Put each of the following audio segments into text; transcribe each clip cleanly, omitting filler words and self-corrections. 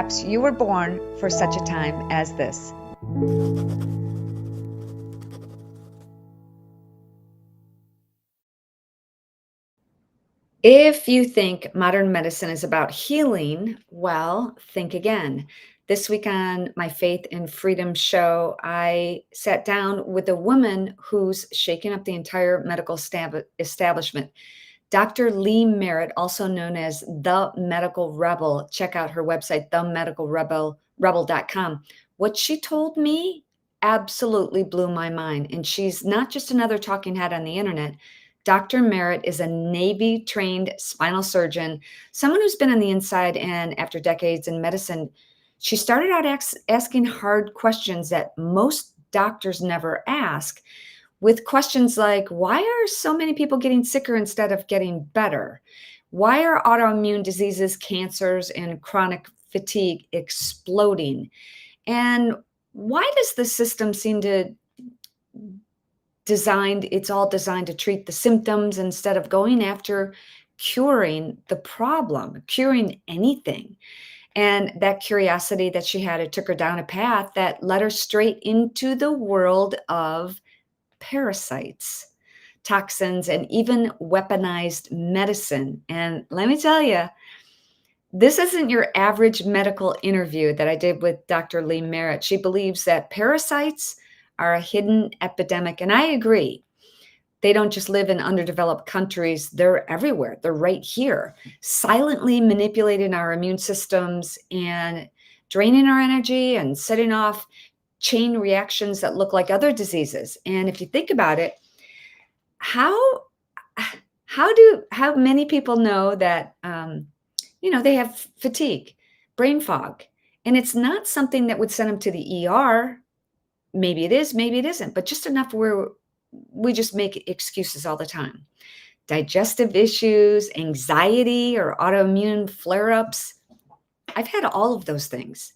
perhaps you were born for such a time as this. If you think modern medicine is about healing, well, think again. This week on my Faith and Freedom show, I sat down with a woman who's shaken up the entire medical establishment. Dr. Lee Merritt, also known as The Medical Rebel. Check out her website, themedicalrebel.com. What she told me absolutely blew my mind. And she's not just another talking head on the internet. Dr. Merritt is a Navy trained spinal surgeon, someone who's been on the inside, and after decades in medicine, she started out asking hard questions that most doctors never ask, with questions like, why are so many people getting sicker instead of getting better? Why are autoimmune diseases, cancers, and chronic fatigue exploding? And why does the system seem to it's all designed to treat the symptoms instead of going after curing the problem, curing anything? And that curiosity that she had, it took her down a path that led her straight into the world of parasites, toxins, and even weaponized medicine. And let me tell you, this isn't your average medical interview that I did with Dr. Lee Merritt. She believes that parasites are a hidden epidemic. And I agree. They don't just live in underdeveloped countries, they're everywhere. They're right here, silently manipulating our immune systems and draining our energy and setting off chain reactions that look like other diseases. And if you think about it, how how many people know that they have fatigue, brain fog, and it's not something that would send them to the ER. Maybe it is, maybe it isn't, but just enough where we just make excuses all the time. Digestive issues, anxiety, or autoimmune flare-ups. I've had all of those things.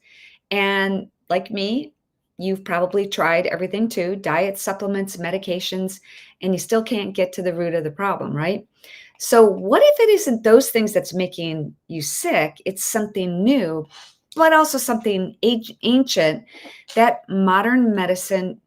And like me, you've probably tried everything too, diet, supplements, medications, and you still can't get to the root of the problem, right? So what if it isn't those things that's making you sick? It's something new, but also something ancient that modern medicine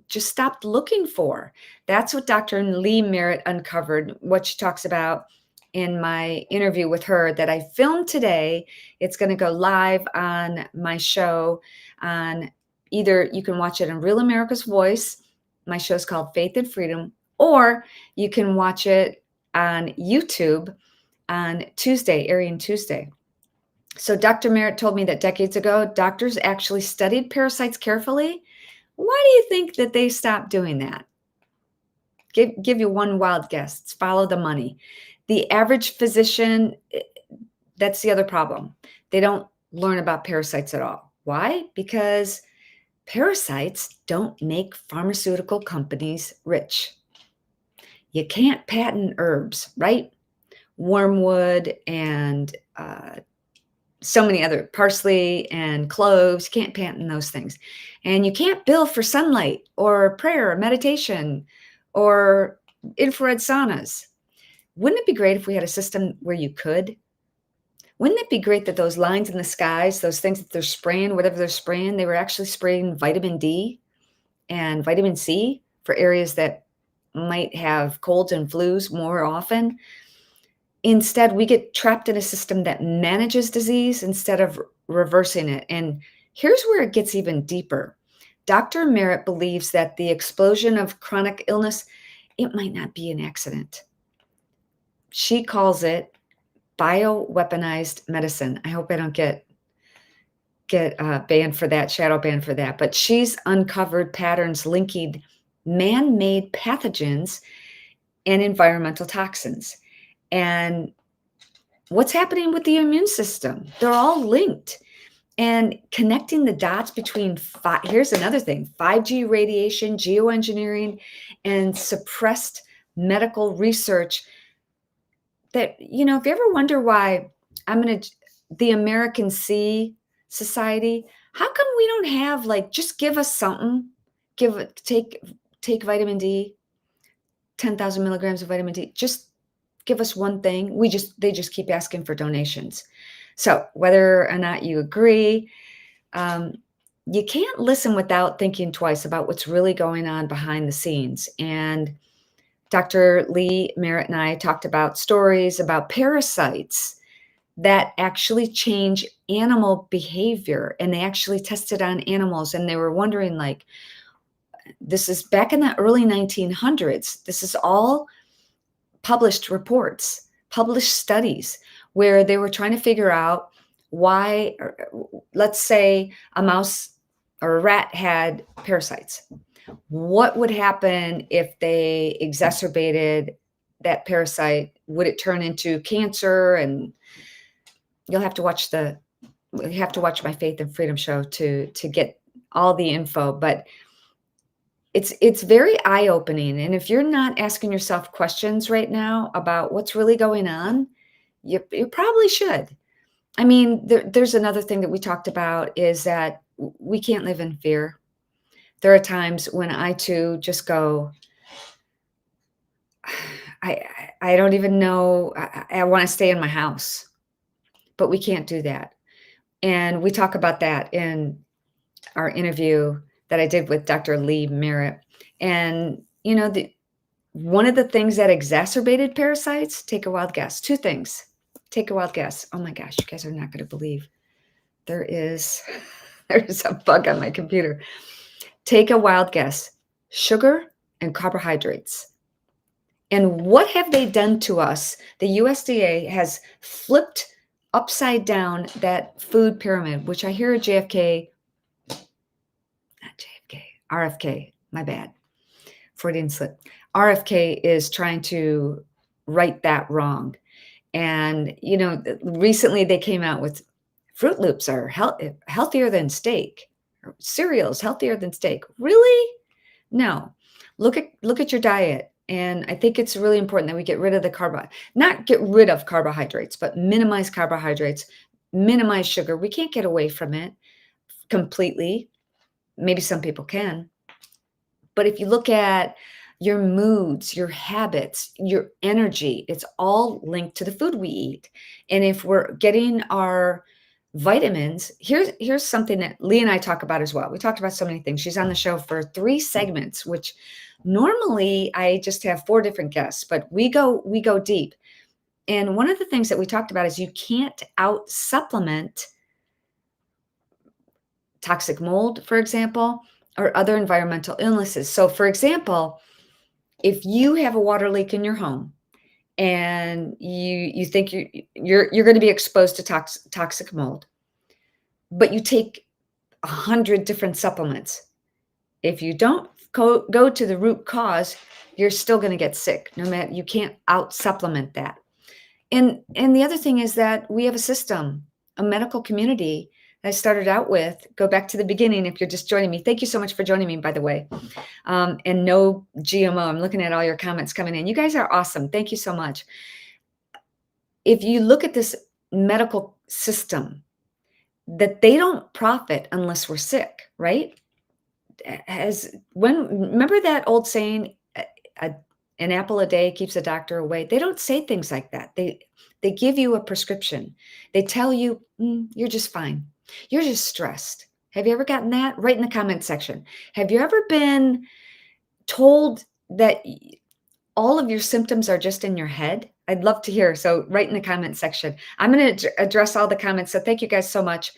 just stopped looking for. That's what Dr. Lee Merritt uncovered, what she talks about in my interview with her that I filmed today. It's going to go live on my show on either you can watch it on Real America's Voice. My show's called Faith and Freedom, or you can watch it on YouTube on Tuesday, airing Tuesday. So Dr. Merritt told me that decades ago, doctors actually studied parasites carefully. Why do you think that they stopped doing that? Give you one wild guess. It's follow the money. The average physician, that's the other problem. They don't learn about parasites at all. Why? Because parasites don't make pharmaceutical companies rich. You can't patent herbs, right? Wormwood and so many other parsley and cloves. You can't patent those things. And you can't bill for sunlight or prayer or meditation or infrared saunas. Wouldn't it be great if we had a system where you could? Wouldn't it be great that those lines in the skies, those things that they're spraying, whatever they're spraying, they were actually spraying vitamin D and vitamin C for areas that might have colds and flus more often? Instead, we get trapped in a system that manages disease instead of reversing it. And here's where it gets even deeper. Dr. Merritt believes that the explosion of chronic illness, it might not be an accident. She calls it bioweaponized medicine. I hope I don't get banned for that, shadow banned for that. But she's uncovered patterns linking man-made pathogens and environmental toxins. And what's happening with the immune system? They're all linked. And connecting the dots between, here's another thing, 5G radiation, geoengineering, and suppressed medical research that, if you ever wonder why the American Sea Society, how come we don't have just give us something, take vitamin D, 10,000 milligrams of vitamin D, just give us one thing. They just keep asking for donations. So whether or not you agree, um, you can't listen without thinking twice about what's really going on behind the scenes. And Dr. Lee Merritt and I talked about stories about parasites that actually change animal behavior, and they actually tested on animals, and they were wondering, like, this is back in the early 1900s. This is all published reports, published studies where they were trying to figure out why, let's say a mouse or a rat had parasites. What would happen if they exacerbated that parasite? Would it turn into cancer? And you'll have to watch the you have to watch my Faith and Freedom show to get all the info, but it's very eye-opening, and if you're not asking yourself questions right now about what's really going on, you probably should. I mean, there's another thing that we talked about is that we can't live in fear. There are times when I too just go, I don't even know, I wanna stay in my house, but we can't do that, and we talk about that in our interview that I did with Dr. Lee Merritt, and, one of the things that exacerbated parasites, take a wild guess. 2 things. Take a wild guess. Oh my gosh, you guys are not gonna believe there is there's a bug on my computer. Take a wild guess. Sugar and carbohydrates. And what have they done to us? The USDA has flipped upside down that food pyramid, which I hear JFK, not JFK, RFK, my bad. Freudian slip. RFK is trying to right that wrong. And, recently they came out with Fruit Loops are healthier than steak. Or cereals healthier than steak. Really? No. Look at your diet. And I think it's really important that we get rid of not get rid of carbohydrates, but minimize carbohydrates, minimize sugar. We can't get away from it completely. Maybe some people can. But if you look at your moods, your habits, your energy, it's all linked to the food we eat. And if we're getting our vitamins, here's something that Lee and I talk about as well. We talked about so many things. She's on the show for 3 segments, which normally I just have 4 different guests, but we go deep. And one of the things that we talked about is you can't out supplement toxic mold, for example, or other environmental illnesses. So for example, if you have a water leak in your home and you think you're going to be exposed to toxic mold, but you take 100 different supplements, if you don't go to the root cause, you're still going to get sick. No matter, you can't out supplement that. And the other thing is that we have a system, a medical community that I started out with. Go back to the beginning if you're just joining me. Thank you so much for joining me, by the way. And no GMO. I'm looking at all your comments coming in. You guys are awesome. Thank you so much. If you look at this medical system, that they don't profit unless we're sick, right? Remember that old saying, an apple a day keeps a doctor away? They don't say things like that. They give you a prescription. They tell you, you're just fine. You're just stressed. Have you ever gotten that? Write in the comment section. Have you ever been told that all of your symptoms are just in your head? I'd love to hear. So write in the comment section. I'm going to address all the comments. So thank you guys so much.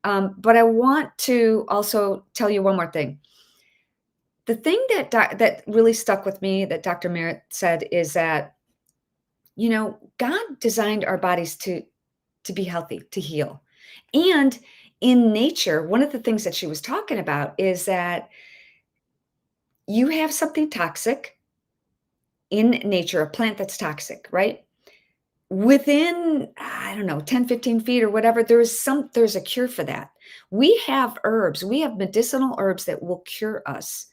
But I want to also tell you one more thing. The thing that really stuck with me that Dr. Merritt said is that, God designed our bodies to be healthy, to heal. And in nature, one of the things that she was talking about is that you have something toxic in nature, a plant that's toxic, right? Within, I don't know, 10, 15 feet or whatever, there's a cure for that. We have herbs, we have medicinal herbs that will cure us.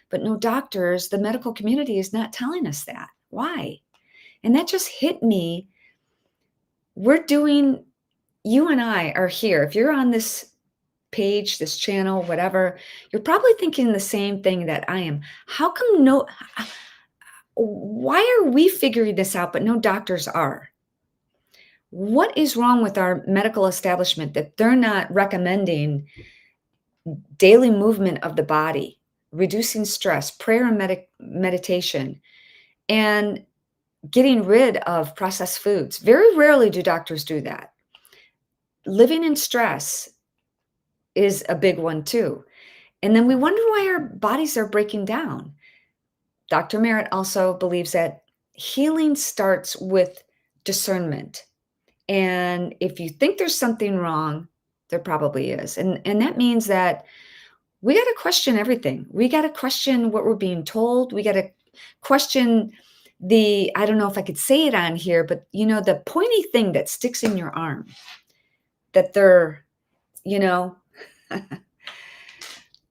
But no doctors, the medical community is not telling us that. Why? And that just hit me. You and I are here. If you're on this page, this channel, whatever, you're probably thinking the same thing that I am. How come why are we figuring this out, but no doctors are? What is wrong with our medical establishment that they're not recommending daily movement of the body, reducing stress, prayer and meditation, and getting rid of processed foods? Very rarely do doctors do that. Living in stress is a big one too. And then we wonder why our bodies are breaking down. Dr. Merritt also believes that healing starts with discernment. And if you think there's something wrong, there probably is. And that means that we got to question everything. We got to question what we're being told. We got to question the, I don't know if I could say it on here, but the pointy thing that sticks in your arm that they're, you know,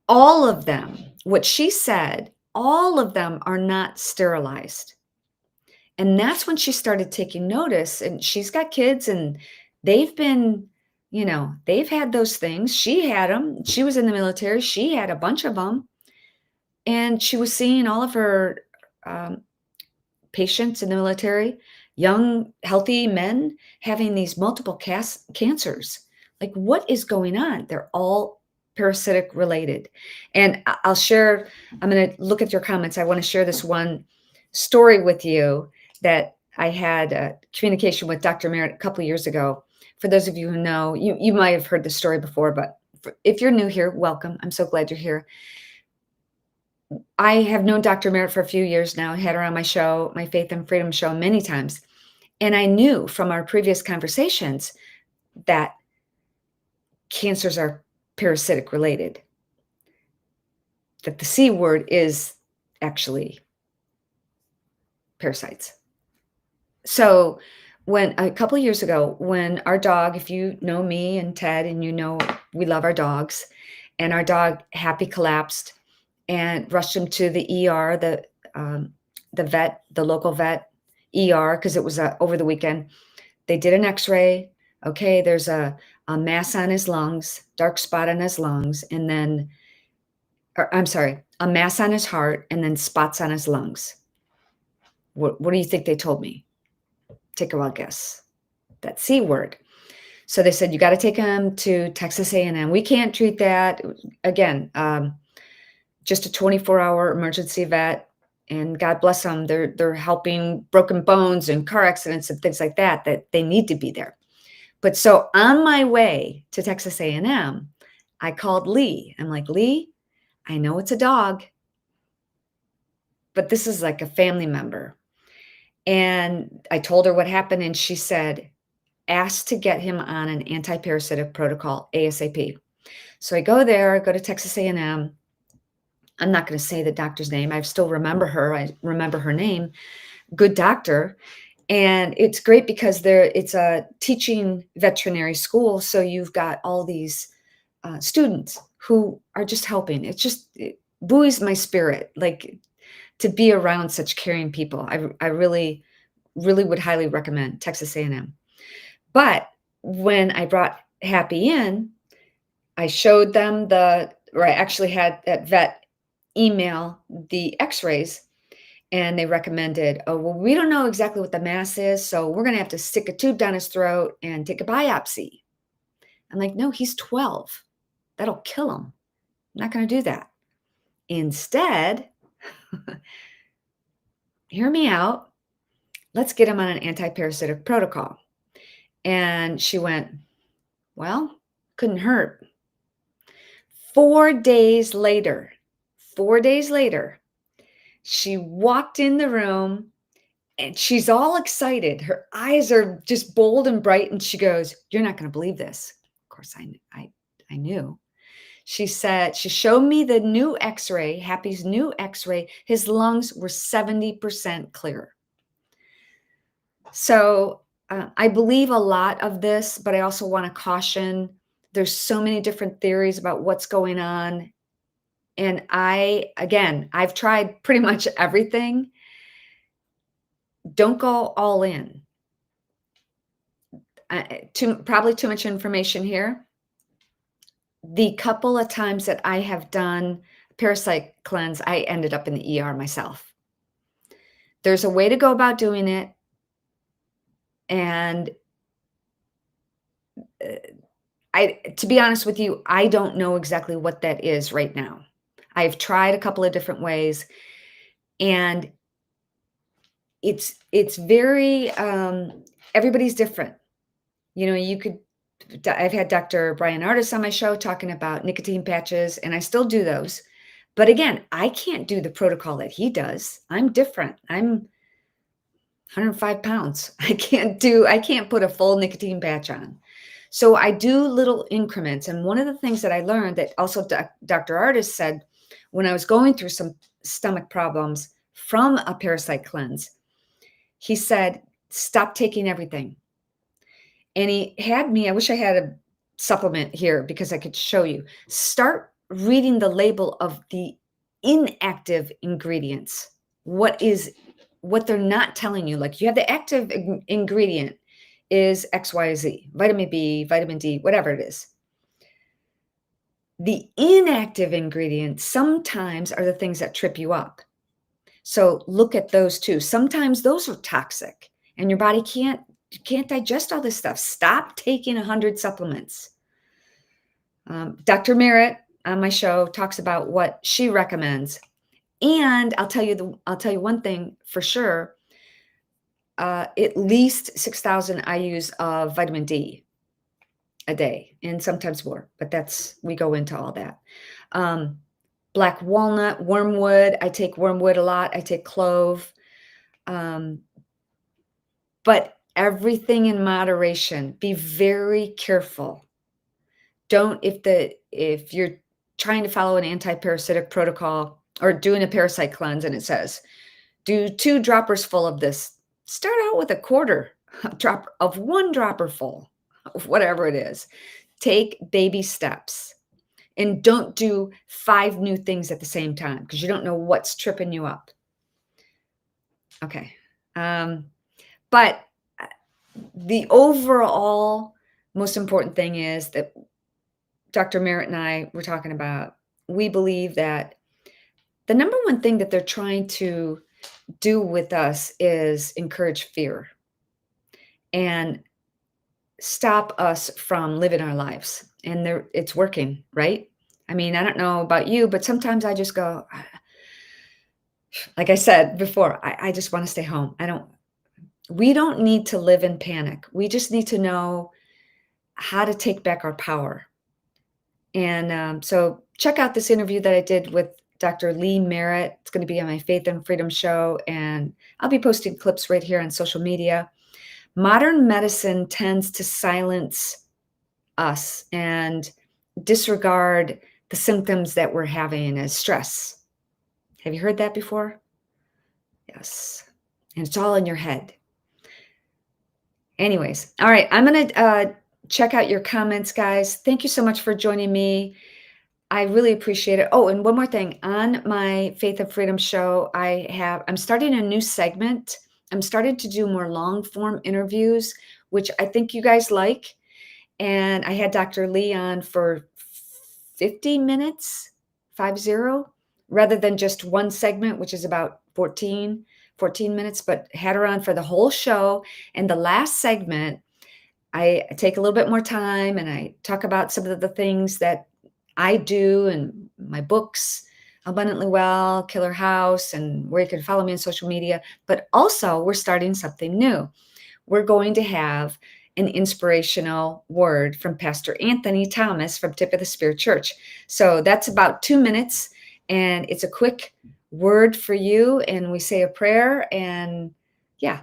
all of them, what she said, all of them are not sterilized. And that's when she started taking notice. And she's got kids and they've been, they've had those things. She had them. She was in the military. She had a bunch of them. And she was seeing all of her um, patients in the military, young, healthy men having these multiple cancers. Like, what is going on? They're all parasitic related. And I'll share, I'm going to look at your comments. I want to share this one story with you that I had communication with Dr. Merritt a couple of years ago. For those of you who know, you might have heard this story before, but if you're new here, welcome. I'm so glad you're here. I have known Dr. Merritt for a few years now. I had her on my show, my Faith and Freedom show, many times. And I knew from our previous conversations that cancers are parasitic related, that the C word is actually parasites. So when a couple of years ago, when our dog, if you know me and Ted, and we love our dogs, and our dog Happy collapsed and rushed him to the ER, the vet, the local vet ER, because it was over the weekend. They did an X-ray. Okay, there's a mass on his lungs, dark spot on his lungs, and then, I'm sorry, a mass on his heart, and then spots on his lungs. What do you think they told me? Take a wild guess. That C word. So they said, you got to take him to Texas A&M. We can't treat that. Again, just a 24-hour emergency vet, and God bless them. They're helping broken bones and car accidents and things like that they need to be there. But so on my way to Texas A&M, I called Lee. I'm like, Lee, I know it's a dog, but this is like a family member. And I told her what happened, and she said, ask to get him on an anti-parasitic protocol ASAP. So I go to Texas A&M. I'm not going to say the doctor's name. I still remember her. I remember her name. Good doctor. And it's great because it's a teaching veterinary school. So you've got all these students who are just helping. It buoys my spirit, like, to be around such caring people. I really, really would highly recommend Texas A&M. But when I brought Happy in, I showed them I actually had that vet email the x-rays, and they recommended, oh, well, we don't know exactly what the mass is, so we're going to have to stick a tube down his throat and take a biopsy. I'm like, no, he's 12. That'll kill him. I'm not going to do that. Instead, hear me out. Let's get him on an anti-parasitic protocol. And she went, well, couldn't hurt. 4 days later, she walked in the room and she's all excited. Her eyes are just bold and bright. And she goes, you're not going to believe this. Of course, I knew. She said, she showed me the new x-ray, Happy's new x-ray. His lungs were 70% clear. So I believe a lot of this, but I also want to caution, there's so many different theories about what's going on. And I've tried pretty much everything. Don't go all in. Probably too much information here. The couple of times that I have done parasite cleanse, I ended up in the ER myself. There's a way to go about doing it. And To be honest with you, I don't know exactly what that is right now. I've tried a couple of different ways, and it's very, everybody's different. You know, you could I've had Dr. Brian Artis on my show talking about nicotine patches, and I still do those. But again, I can't do the protocol that he does. I'm different. I'm 105 pounds. I can't put a full nicotine patch on. So I do little increments. And one of the things that I learned that also Dr. Artis said when I was going through some stomach problems from a parasite cleanse, he said, stop taking everything. And he had me, I wish I had a supplement here because I could show you. Start reading the label of the inactive ingredients. What they're not telling you. Like you have the active ingredient is XYZ, vitamin B, vitamin D, whatever it is. The inactive ingredients sometimes are the things that trip you up. So look at those too. Sometimes those are toxic and your body can't digest all this stuff. Stop taking 100 supplements. Dr. Merritt on my show talks about what she recommends. And I'll tell you one thing for sure. At least 6,000 IUs of vitamin D a day, and sometimes more, but we go into all that. Black walnut, wormwood. I take wormwood a lot. I take clove. But everything in moderation. Be very careful. If you're trying to follow an anti-parasitic protocol or doing a parasite cleanse and it says, do 2 droppers full of this, start out with a quarter drop of 1 dropper full of whatever it is. Take baby steps and don't do 5 new things at the same time because you don't know what's tripping you up. Okay. But the overall most important thing is that Dr. Merritt and I were talking about, we believe that the number one thing that they're trying to do with us is encourage fear and stop us from living our lives. And it's working, right? I mean, I don't know about you, but sometimes I just go, like I said before, I just want to stay home. We don't need to live in panic. We just need to know how to take back our power. And so check out this interview that I did with Dr. Lee Merritt. It's going to be on my Faith and Freedom show, and I'll be posting clips right here on social media. Modern medicine tends to silence us and disregard the symptoms that we're having as stress. Have you heard that before? Yes. And it's all in your head. Anyways, all right, I'm going to check out your comments, guys. Thank you so much for joining me. I really appreciate it. Oh, and one more thing. On my Faith and Freedom show, I'm starting a new segment. I'm starting to do more long form interviews, which I think you guys like. And I had Dr. Lee on for 50 minutes, 50, rather than just one segment, which is about 14 minutes, but had her on for the whole show. And the last segment, I take a little bit more time and I talk about some of the things that I do and my books, Abundantly Well, Killer House, and where you can follow me on social media. But also, we're starting something new. We're going to have an inspirational word from Pastor Anthony Thomas from Tip of the Spear Church. So that's about 2 minutes, and it's a quick word for you. And we say a prayer, and yeah,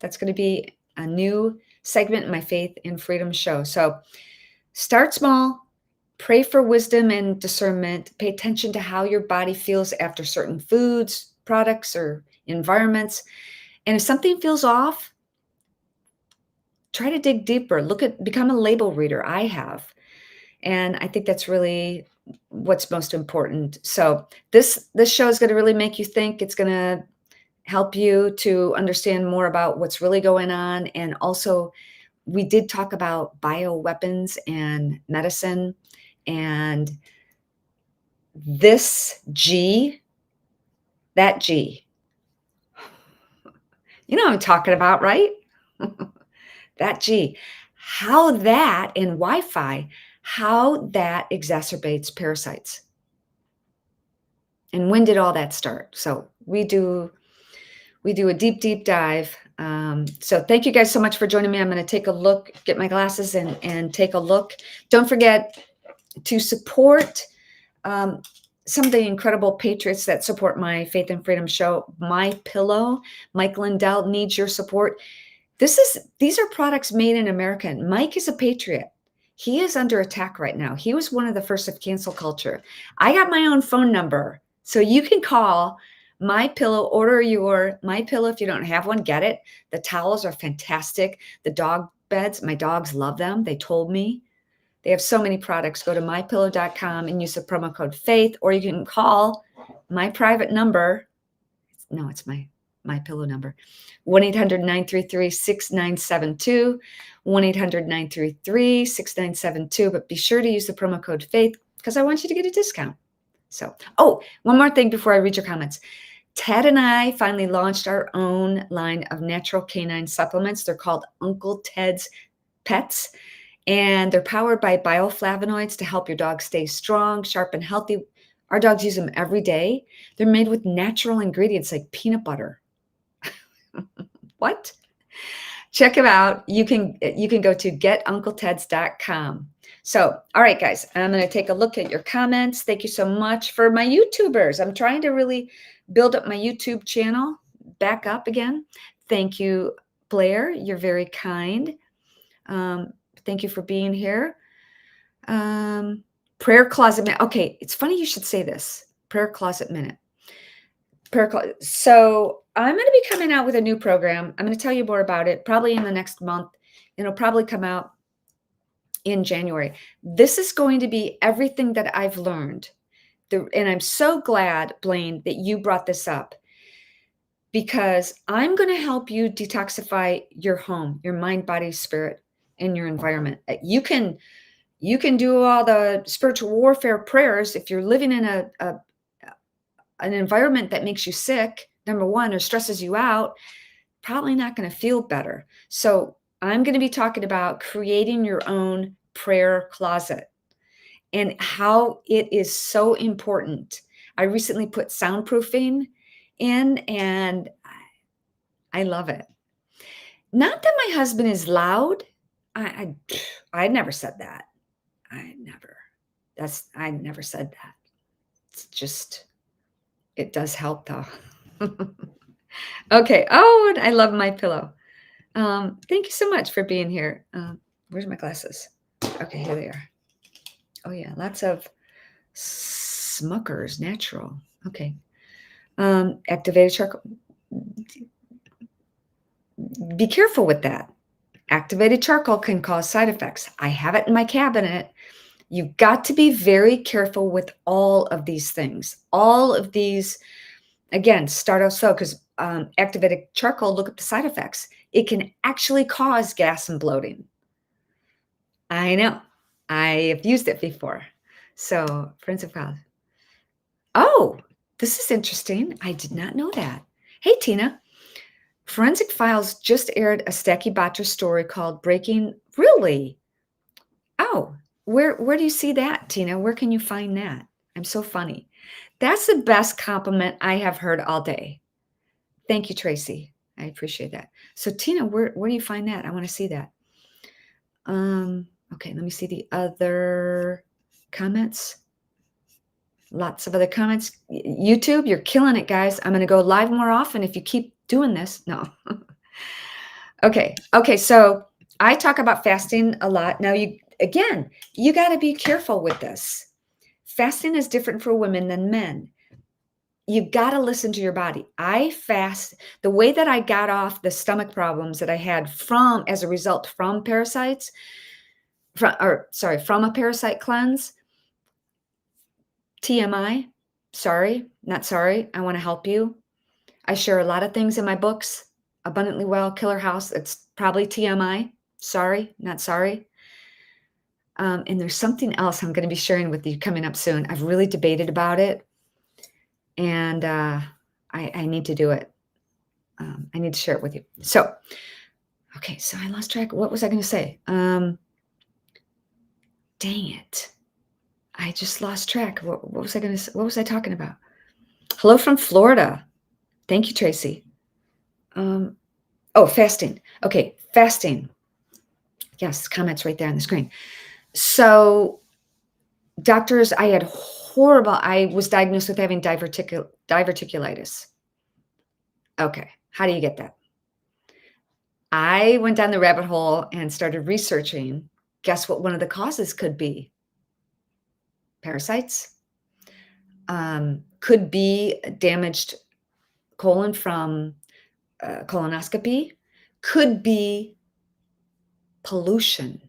that's going to be a new segment in my Faith and Freedom show. So start small. Pray for wisdom and discernment. Pay attention to how your body feels after certain foods, products, or environments. And if something feels off, try to dig deeper. Become a label reader. I have. And I think that's really what's most important. So this show is going to really make you think. It's going to help you to understand more about what's really going on. And also, we did talk about bioweapons and medicine. And that G, you know what I'm talking about, right? That G. how that and Wi-Fi, how that exacerbates parasites. And when did all that start? So we do a deep dive. So thank you guys so much for joining me. I'm going to take a look, get my glasses and take a look. Don't forget to support some of the incredible patriots that support my Faith and Freedom show. My Pillow, Mike Lindell needs your support. These are products made in America. And Mike is a patriot. He is under attack right now. He was one of the first of cancel culture. I got my own phone number, so you can call My Pillow, order your My Pillow. If you don't have one, get it. The towels are fantastic. The dog beds, my dogs love them. They told me. They have so many products. Go to mypillow.com and use the promo code FAITH, or you can call my private number. No, it's my Pillow number, 1-800-933-6972, 1-800-933-6972. But be sure to use the promo code FAITH because I want you to get a discount. So, one more thing before I read your comments. Ted and I finally launched our own line of natural canine supplements. They're called Uncle Ted's Pets, and they're powered by bioflavonoids to help your dog stay strong, sharp, and healthy. Our dogs use them every day. They're made with natural ingredients like peanut butter. What? Check them out. You can go to getuncleteds.com. So, all right, guys, I'm going to take a look at your comments. Thank you so much for my YouTubers. I'm trying to really build up my YouTube channel back up again. Thank you, Blair. You're very kind. Thank you for being here. Prayer Closet Minute. Okay, it's funny you should say this. Prayer Closet Minute. So I'm going to be coming out with a new program. I'm going to tell you more about it probably in the next month. It'll probably come out in January. This is going to be everything that I've learned. And I'm so glad, Blaine, that you brought this up, because I'm going to help you detoxify your home, your mind, body, spirit, and your environment. You can do all the spiritual warfare prayers if you're living in an environment that makes you sick, number one, or stresses you out. Probably not going to feel better. So I'm going to be talking about creating your own prayer closet and how it is so important. I recently put soundproofing in, and I love it. Not that my husband is loud. I never said that. I never said that. It's just, it does help though. Okay. Oh, and I love My Pillow. Thank you so much for being here. Where's my glasses? Okay, here they are. Oh yeah, lots of Smuckers natural. Okay. Activated charcoal. Be careful with that. Activated charcoal can cause side effects. I have it in my cabinet. You've got to be very careful with all of these things. All of these, again, start off slow, because activated charcoal, look at the side effects. It can actually cause gas and bloating. I know. I have used it before. So, friends of God. Oh, this is interesting. I did not know that. Hey, Tina. Forensic Files just aired a Stacky Batra story called Breaking. Really? Oh, where do you see that, Tina? Where can you find that? I'm so funny. That's the best compliment I have heard all day. Thank you, Tracy. I appreciate that. So, Tina, where do you find that? I want to see that. Okay, let me see the other comments. Lots of other comments. YouTube, you're killing it, guys. I'm going to go live more often if you keep doing this. No. Okay, so I talk about fasting a lot. Now, you got to be careful with this. Fasting is different for women than men. You got to listen to your body. I fast. The way that I got off the stomach problems that I had as a result from parasites, from a parasite cleanse, TMI, sorry, not sorry. I want to help you. I share a lot of things in my books, Abundantly Well, Killer House. It's probably TMI. Sorry, not sorry. And there's something else I'm going to be sharing with you coming up soon. I've really debated about it, and I need to do it. I need to share it with you. So, Okay, so I lost track. What was I going to say? Dang it. I just lost track. What was I going to say? What was I talking about? Hello from Florida. Thank you, Tracy. Oh, fasting. Okay, fasting. Yes, comments right there on the screen. So, doctors, I was diagnosed with having diverticulitis. Okay, how do you get that? I went down the rabbit hole and started researching. Guess what one of the causes could be? Parasites. Could be damaged colon from colonoscopy. Could be pollution.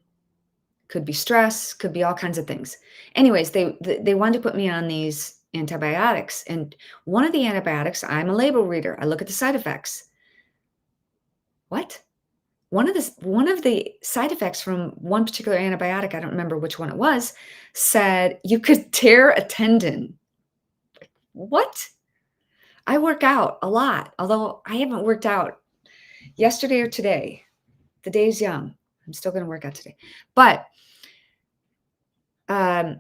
Could be stress. Could be all kinds of things. Anyways, they wanted to put me on these antibiotics, and one of the antibiotics, I'm a label reader. I look at the side effects. What? One of the side effects from one particular antibiotic, I don't remember which one it was, said you could tear a tendon. What? I work out a lot, although I haven't worked out yesterday or today. The day's young. I'm still going to work out today. But I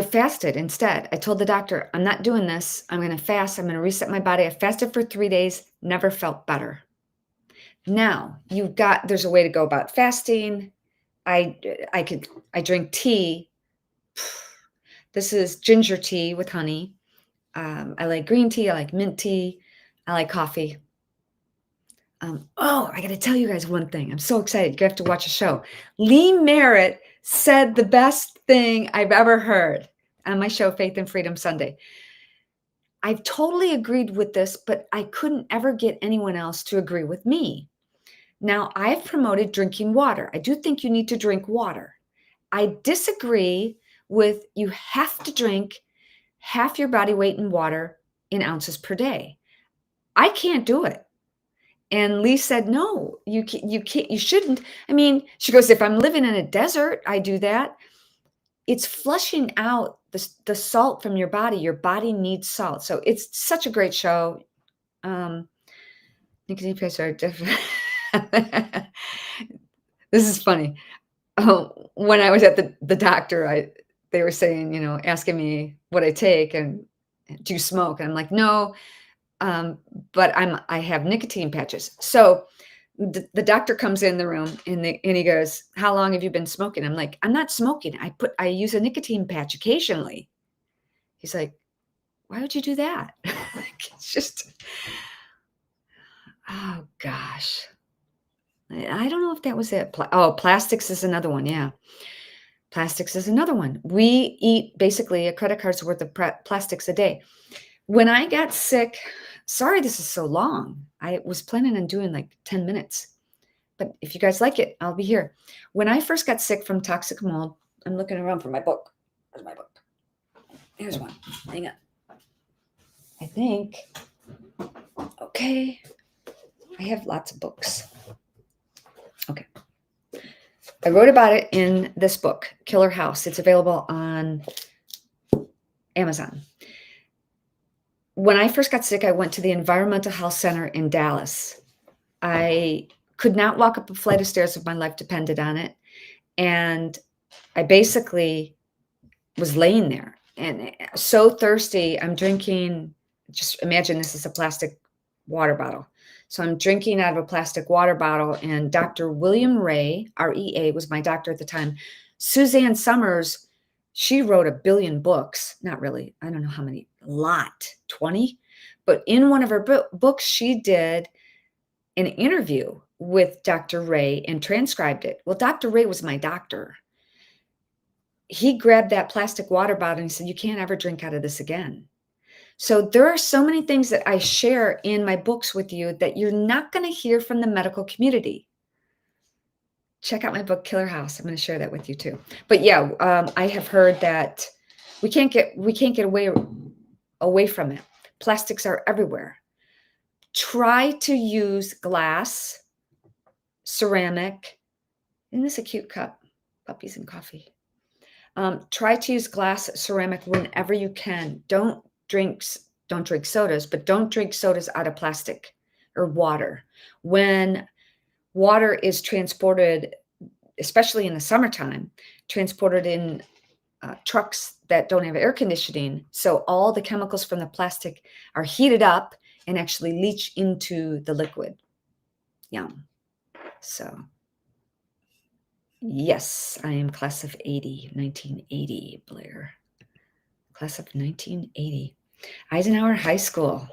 fasted instead. I told the doctor, I'm not doing this. I'm going to fast. I'm going to reset my body. I fasted for 3 days, never felt better. Now, there's a way to go about fasting. I drink tea. This is ginger tea with honey. I like green tea. I like mint tea. I like coffee. I got to tell you guys one thing. I'm so excited. You have to watch a show. Lee Merritt said the best thing I've ever heard on my show, Faith and Freedom Sunday. I've totally agreed with this, but I couldn't ever get anyone else to agree with me. Now, I've promoted drinking water. I do think you need to drink water. I disagree with you have to drink half your body weight in water in ounces per day. I can't do it. And Lee said, no, you can't, you shouldn't. I mean, she goes, if I'm living in a desert, I do that. It's flushing out the salt from your body. Your body needs salt. So it's such a great show. Nicotine pills are different. This is funny. When I was at the doctor, they were saying, asking me what I take and do you smoke? And I'm like, no, but I have nicotine patches. So the doctor comes in the room and he goes, how long have you been smoking? I'm like, I'm not smoking. I use a nicotine patch occasionally. He's like, why would you do that? It's just, oh gosh. I don't know if that was it. Plastics is another one. Yeah. Plastics is another one. We eat basically a credit card's worth of plastics a day. When I got sick, sorry this is so long. I was planning on doing like 10 minutes. But if you guys like it, I'll be here. When I first got sick from toxic mold, I'm looking around for my book. Where's my book? Here's one. Hang on. I think. Okay. I have lots of books. Okay. I wrote about it in this book, Killer House. It's available on Amazon. When I first got sick, I went to the Environmental Health Center in Dallas. I could not walk up a flight of stairs if my life depended on it. And I basically was laying there and so thirsty. I'm drinking, just imagine this is a plastic water bottle. So I'm drinking out of a plastic water bottle, and Dr. William Ray, REA, was my doctor at the time. Suzanne Summers, she wrote 1 billion books. Not really. I don't know how many. A lot. 20. But in one of her books, she did an interview with Dr. Ray and transcribed it. Well, Dr. Ray was my doctor. He grabbed that plastic water bottle and he said, you can't ever drink out of this again. So there are so many things that I share in my books with you that you're not going to hear from the medical community. Check out my book, Killer House. I'm going to share that with you too. But yeah, I have heard that we can't get away from it. Plastics are everywhere. Try to use glass, ceramic. Isn't this a cute cup? Puppies and coffee. Try to use glass, ceramic whenever you can. Don't drink sodas, but don't drink sodas out of plastic or water. When water is transported, especially in the summertime, transported in trucks that don't have air conditioning. So all the chemicals from the plastic are heated up and actually leach into the liquid. Yum. So, yes, I am class of 80, 1980, Blair. Class of 1980. Eisenhower High School.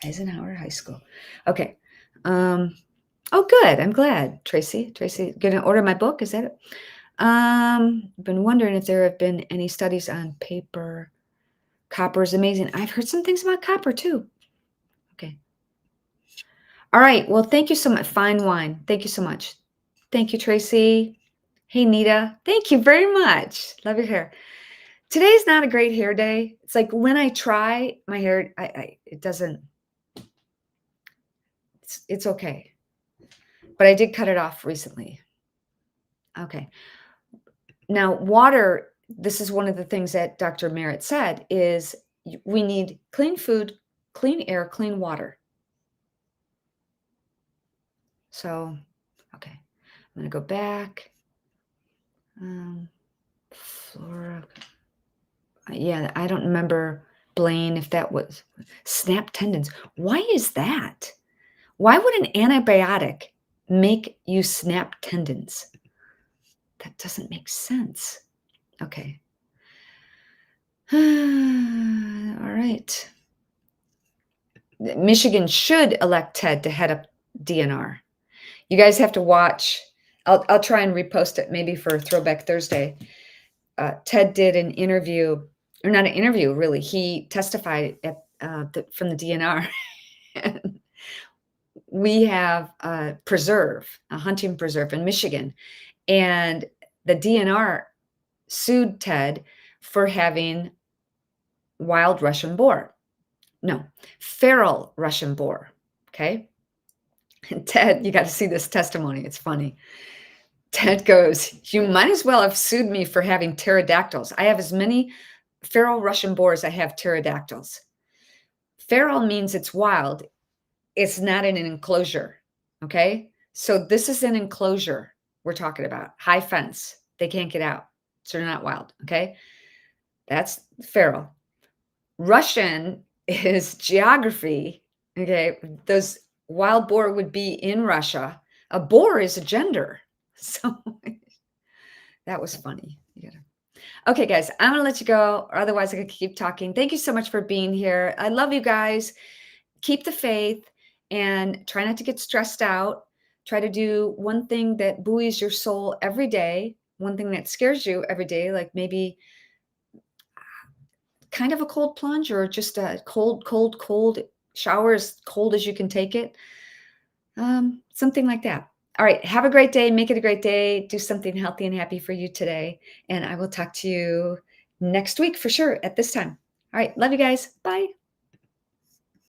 Eisenhower High School. Okay. Oh, good. I'm glad. Tracy, gonna order my book? Is that it? Been wondering if there have been any studies on paper. Copper is amazing. I've heard some things about copper too. Okay. All right. Well, thank you so much. Fine wine. Thank you so much. Thank you, Tracy. Hey, Nita. Thank you very much. Love your hair. Today's not a great hair day. It's like when I try my hair, it doesn't. It's okay. But I did cut it off recently. Okay. Now, water, this is one of the things that Dr. Merritt said is we need clean food, clean air, clean water. So, okay, I'm going to go back. Flora. Yeah, I don't remember, Blaine, if that was snap tendons. Why is that? Why would an antibiotic make you snap tendons? That doesn't make sense. Okay. All right. Michigan should elect Ted to head up DNR. You guys have to watch. I'll try and repost it maybe for Throwback Thursday. Ted did an interview, or not an interview, really. He testified at from the DNR. We have a preserve, a hunting preserve in Michigan, and the DNR sued Ted for having wild Russian boar. No, feral Russian boar. Okay. And Ted, you got to see this testimony. It's funny. Ted goes, "You might as well have sued me for having pterodactyls. I have as many feral Russian boars as I have pterodactyls." Feral means it's wild. It's not in an enclosure. Okay. So this is an enclosure we're talking about. High fence. They can't get out. So they're not wild. Okay. That's feral. Russian is geography. Okay. Those wild boar would be in Russia. A boar is a gender. So that was funny. Okay, guys, I'm going to let you go, or otherwise I could keep talking. Thank you so much for being here. I love you guys. Keep the faith and try not to get stressed out. Try to do one thing that buoys your soul every day, one thing that scares you every day, like maybe kind of a cold plunge or just a cold shower, as cold as you can take it. Something like that. All right. Have a great day. Make it a great day. Do something healthy and happy for you today. And I will talk to you next week for sure at this time. All right. Love you guys. Bye.